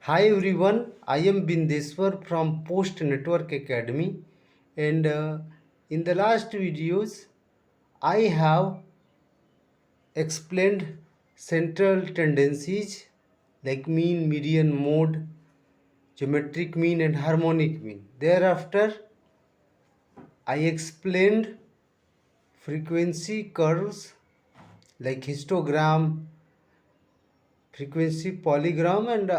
Hi everyone, I am Bindeswar from Post Network Academy, and in the last videos I have explained central tendencies like mean, median, mode, geometric mean and harmonic mean. Thereafter I explained frequency curves like histogram, frequency polygram and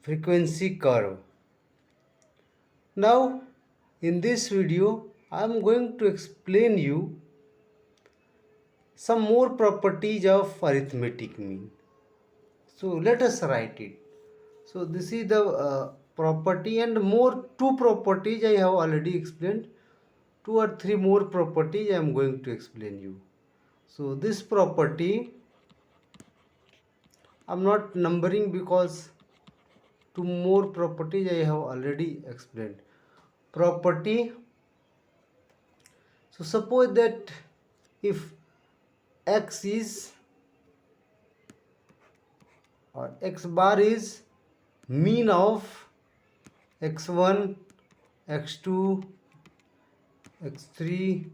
frequency curve. Now, in this video, I am going to explain you some more properties of arithmetic mean. So let us write it. So this is the property, and more two properties I have already explained. Two or three more properties I am going to explain you. So this property I am not numbering because two more properties I have already explained. Property. So suppose that if x is or x bar is mean of x1, x2, x3,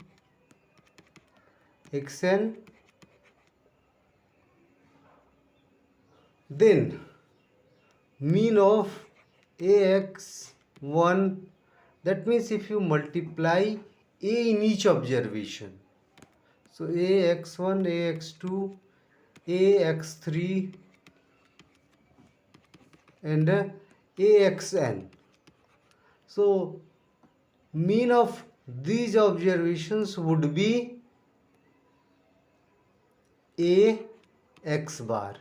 xn, then mean of ax1, that means if you multiply a in each observation, so ax1, ax2, ax3 and axn, so mean of these observations would be a x bar.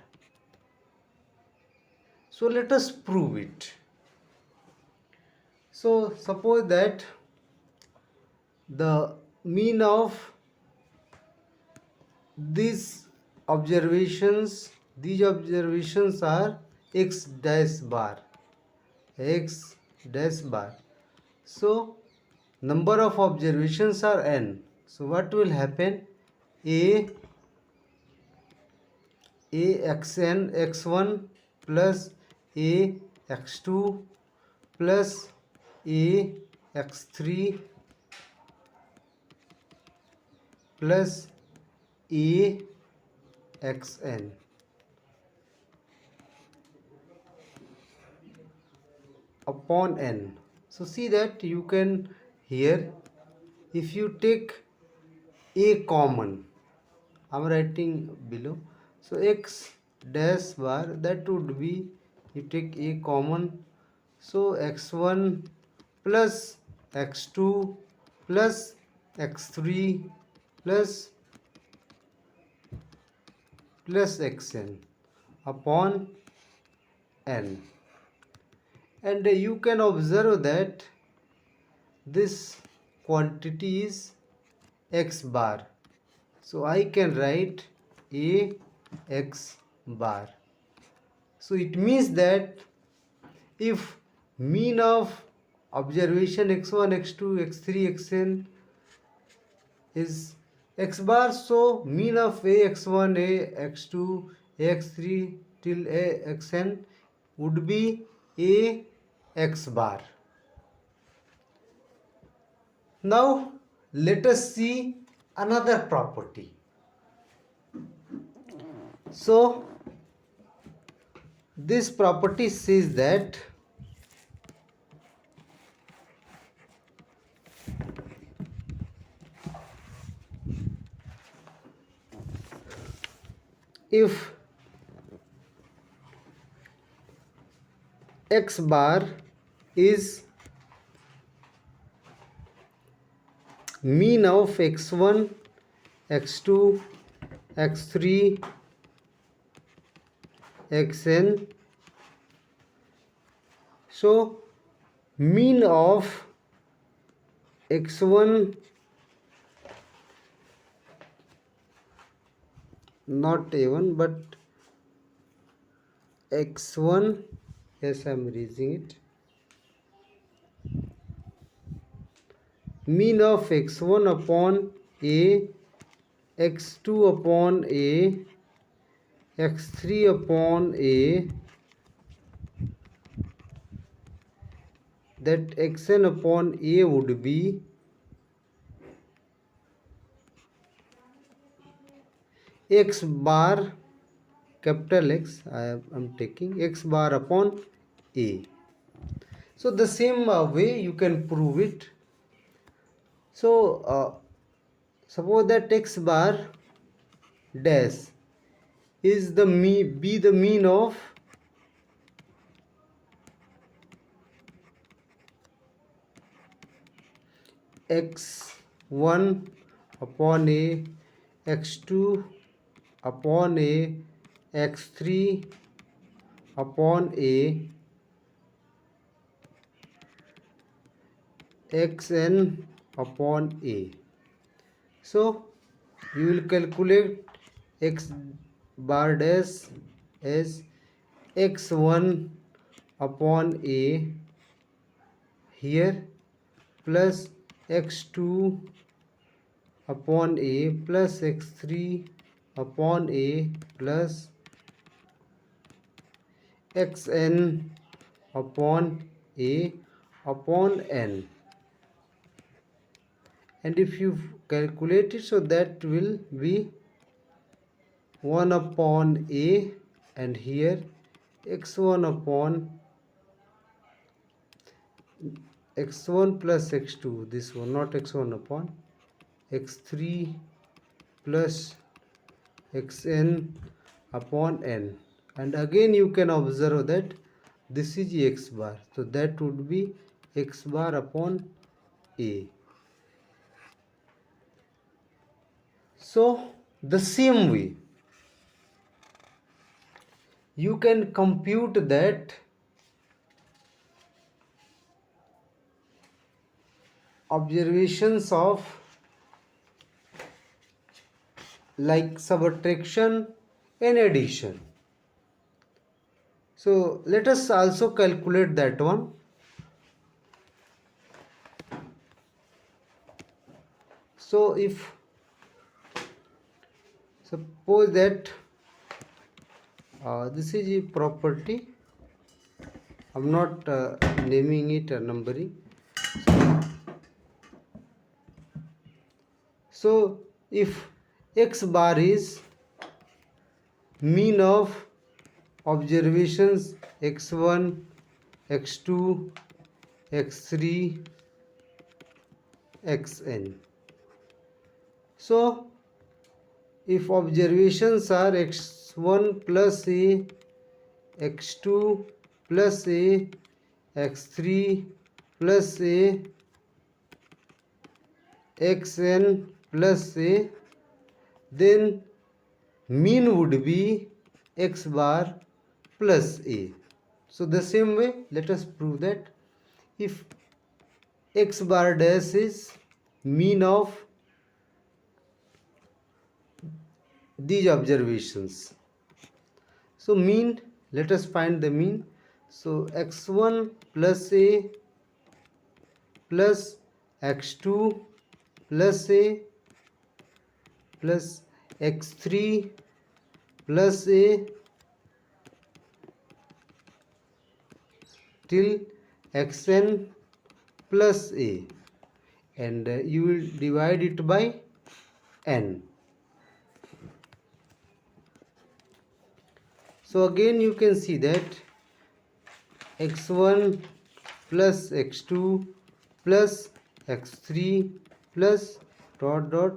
So let us prove it. So suppose that the mean of these observations are x dash bar, x dash bar. So number of observations are n. So what will happen? Axn x1 plus ax2 plus ax3 plus axn upon n. So see that you can here, if you take a common, I am writing below. So x dash bar, that would be, you take a common, so x1 plus x2 plus x3 plus xn upon n. And you can observe that this quantity is x bar, so I can write a x bar. So it means that if mean of observation x1, x2, x3, xn is x bar, so mean of a x1, a x2, a x3 till a xn would be a x bar. Now let us see another property. So this property says that if x bar is mean of x1, x2, x3, xn, so mean of x1, not a1 but x1, yes I am erasing it, mean of x1 upon a, x2 upon a, x3 upon a, that xn upon a would be x bar, capital X, I am taking x bar upon a. So the same way you can prove it. So suppose that x bar dash is the mean of x1 upon a, x2 upon a, x3 upon a, xn upon a. So you will calculate x bar dash as x1 upon a here plus x2 upon a plus x3 upon a plus xn upon a upon n, and if you calculate it, so that will be 1 upon a, and here x1 upon x1 plus x2, this one, not x1 upon x3 plus xn upon n, and again you can observe that this is x bar, so that would be x bar upon a. So the same way you can compute that observations of like subtraction and addition. So let us also calculate that one. So if suppose that this is a property, I'm not naming it or numbering. So if x bar is mean of observations x1, x2, x3, xn. So if observations are x1 plus a, x2 plus a, x3 plus a, xn plus a, then mean would be x bar plus a. So the same way, let us prove that if x bar dash is mean of these observations, so mean, let us find the mean. So x1 plus a plus x2 plus a plus x3 plus a till xn plus a, and you will divide it by n. So again you can see that x1 plus x2 plus x3 plus dot dot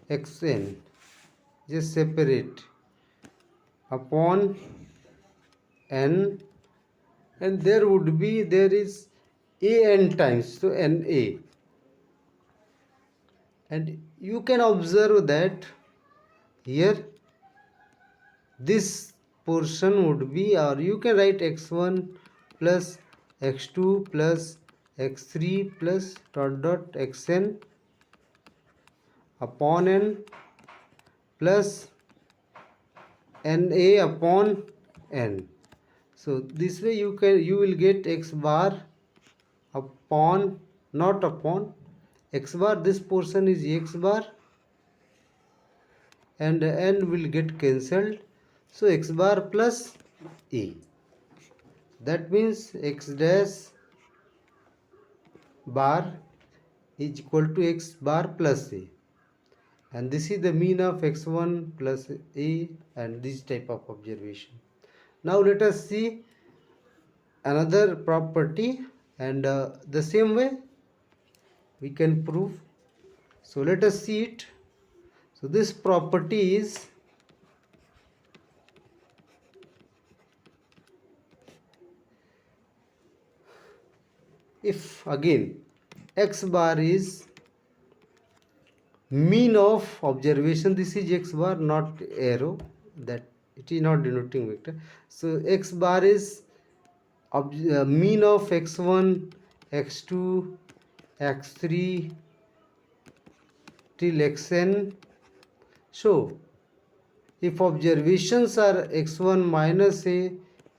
xn, just separate upon n, and there is a n times, so na, and you can observe that here this portion would be, or you can write x1 plus x2 plus x3 plus dot dot xn upon n plus na upon n. So this way you will get x bar upon, not upon, x bar, this portion is x bar and n will get cancelled, so x bar plus a. That means x dash bar is equal to x bar plus a, and this is the mean of x1 plus a and this type of observation. Now let us see another property, and the same way we can prove. So let us see it. So this property is, if again x bar is mean of observation, this is x bar, not arrow, that it is not denoting vector. So x bar is mean of x1, x2, x3 till xn. So if observations are x1 minus a,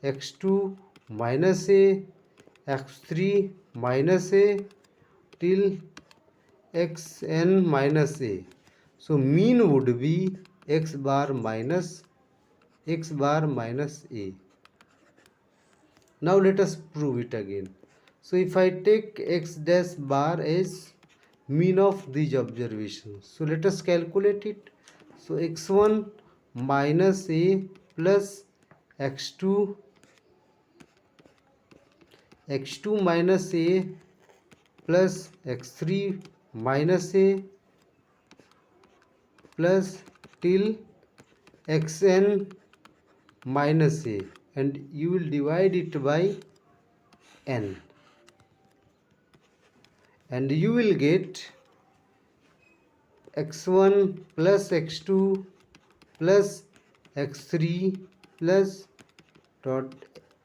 x2 minus a, x3 minus a till xn minus a, so mean would be x bar minus a. Now let us prove it again. So if I take x dash bar as mean of these observations, so let us calculate it. So x1 minus a plus x2 minus a plus x3 minus a plus till xn minus a, and you will divide it by n, and you will get x1 plus x2 plus x3 plus dot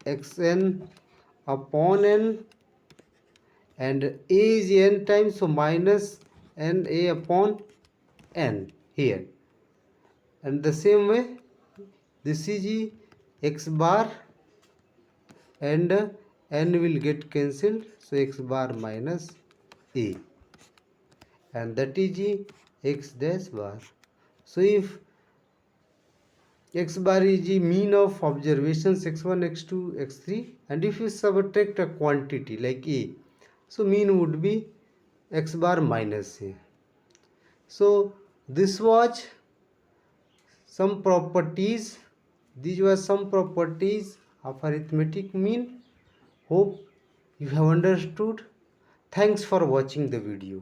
xn upon n, and a is n times, so minus n a upon n here, and the same way this is x bar, and n will get cancelled, so x bar minus a, and that is x dash bar. So if x bar is the mean of observations x1, x2, x3, and if you subtract a quantity like a, so mean would be x bar minus a. So this was some properties, these were some properties of arithmetic mean. Hope you have understood. Thanks for watching the video.